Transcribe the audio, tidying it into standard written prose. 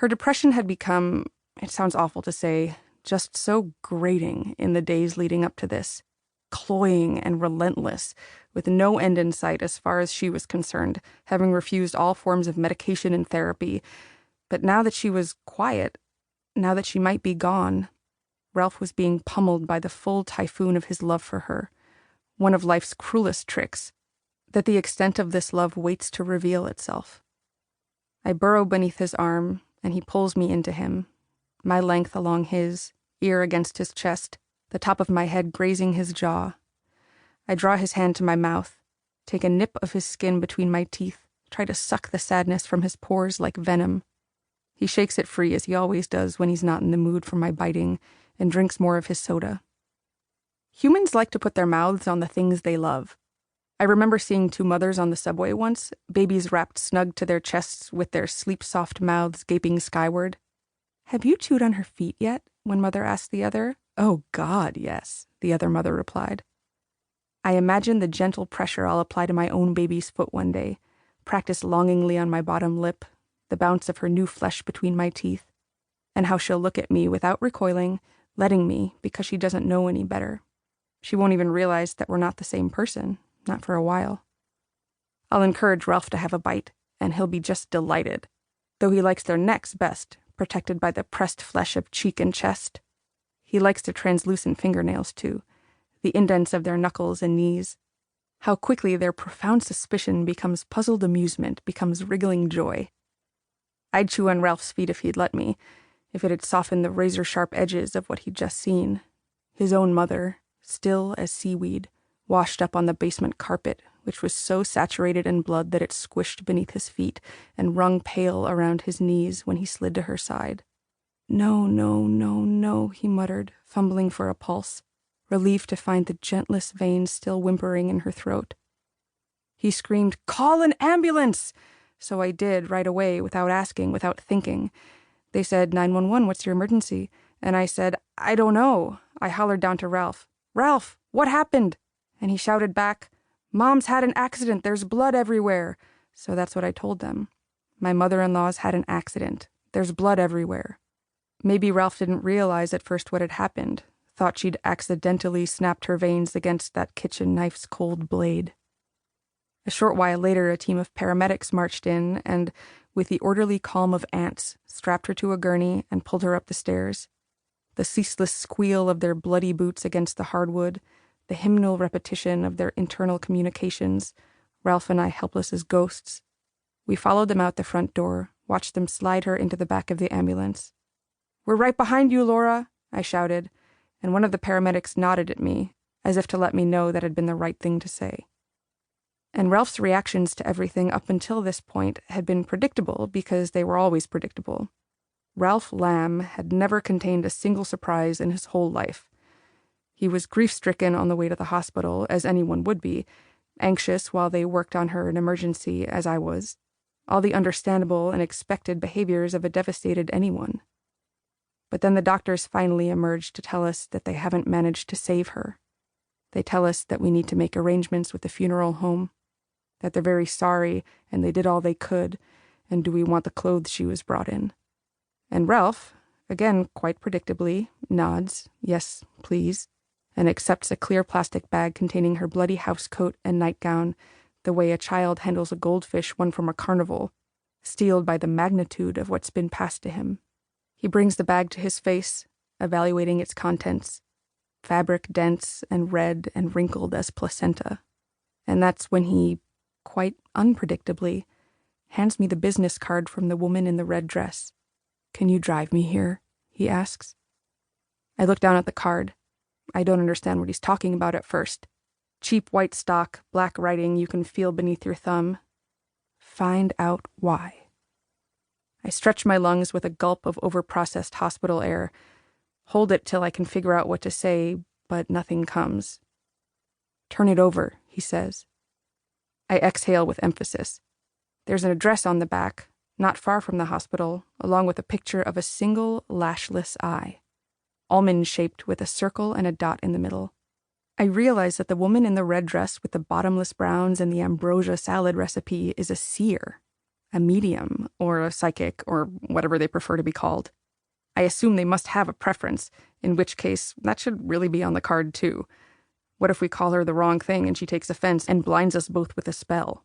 Her depression had become, it sounds awful to say, just so grating in the days leading up to this, cloying and relentless, with no end in sight as far as she was concerned, having refused all forms of medication and therapy. But now that she was quiet, now that she might be gone, Ralph was being pummeled by the full typhoon of his love for her, one of life's cruelest tricks, that the extent of this love waits to reveal itself. I burrow beneath his arm, and he pulls me into him, my length along his, ear against his chest, the top of my head grazing his jaw. I draw his hand to my mouth, take a nip of his skin between my teeth, try to suck the sadness from his pores like venom. He shakes it free as he always does when he's not in the mood for my biting, and drinks more of his soda. Humans like to put their mouths on the things they love. I remember seeing two mothers on the subway once, babies wrapped snug to their chests with their sleep-soft mouths gaping skyward. "Have you chewed on her feet yet?" one mother asked the other. "Oh, God, yes," the other mother replied. I imagine the gentle pressure I'll apply to my own baby's foot one day, practice longingly on my bottom lip, the bounce of her new flesh between my teeth, and how she'll look at me without recoiling, letting me because she doesn't know any better. She won't even realize that we're not the same person, not for a while. I'll encourage Ralph to have a bite, and he'll be just delighted, though he likes their necks best, protected by the pressed flesh of cheek and chest. He likes their translucent fingernails, too, the indents of their knuckles and knees. How quickly their profound suspicion becomes puzzled amusement, becomes wriggling joy. I'd chew on Ralph's feet if he'd let me, if it had softened the razor-sharp edges of what he'd just seen. His own mother, still as seaweed, washed up on the basement carpet, which was so saturated in blood that it squished beneath his feet and wrung pale around his knees when he slid to her side. "No, no, no, no," he muttered, fumbling for a pulse, relieved to find the gentlest veins still whimpering in her throat. He screamed, "Call an ambulance!" So I did right away, without asking, without thinking. They said, 911, what's your emergency? And I said, I don't know. I hollered down to Ralph, "Ralph, what happened?" And he shouted back, "Mom's had an accident. There's blood everywhere." So that's what I told them. My mother-in-law's had an accident. There's blood everywhere. Maybe Ralph didn't realize at first what had happened, thought she'd accidentally snapped her veins against that kitchen knife's cold blade. A short while later, a team of paramedics marched in and, with the orderly calm of ants, strapped her to a gurney and pulled her up the stairs. The ceaseless squeal of their bloody boots against the hardwood, the hymnal repetition of their internal communications, Ralph and I helpless as ghosts. We followed them out the front door, watched them slide her into the back of the ambulance. "We're right behind you, Laura," I shouted, and one of the paramedics nodded at me, as if to let me know that had been the right thing to say. And Ralph's reactions to everything up until this point had been predictable because they were always predictable. Ralph Lamb had never contained a single surprise in his whole life. He was grief-stricken on the way to the hospital, as anyone would be, anxious while they worked on her in emergency, as I was. All the understandable and expected behaviors of a devastated anyone. But then the doctors finally emerged to tell us that they haven't managed to save her. They tell us that we need to make arrangements with the funeral home, that they're very sorry and they did all they could, and do we want the clothes she was brought in? And Ralph, again quite predictably, nods, yes, please, and accepts a clear plastic bag containing her bloody housecoat and nightgown, the way a child handles a goldfish won from a carnival, steeled by the magnitude of what's been passed to him. He brings the bag to his face, evaluating its contents, fabric dense and red and wrinkled as placenta. And that's when he, quite unpredictably, hands me the business card from the woman in the red dress. "Can you drive me here?" he asks. I look down at the card. I don't understand what he's talking about at first. Cheap white stock, black writing you can feel beneath your thumb. Find out why. I stretch my lungs with a gulp of overprocessed hospital air, hold it till I can figure out what to say, but nothing comes. "Turn it over," he says. I exhale with emphasis. There's an address on the back, not far from the hospital, along with a picture of a single lashless eye, almond-shaped with a circle and a dot in the middle. I realize that the woman in the red dress with the bottomless browns and the ambrosia salad recipe is a seer, A medium, or a psychic, or whatever they prefer to be called. I assume they must have a preference, in which case that should really be on the card too. What if we call her the wrong thing and she takes offense and blinds us both with a spell?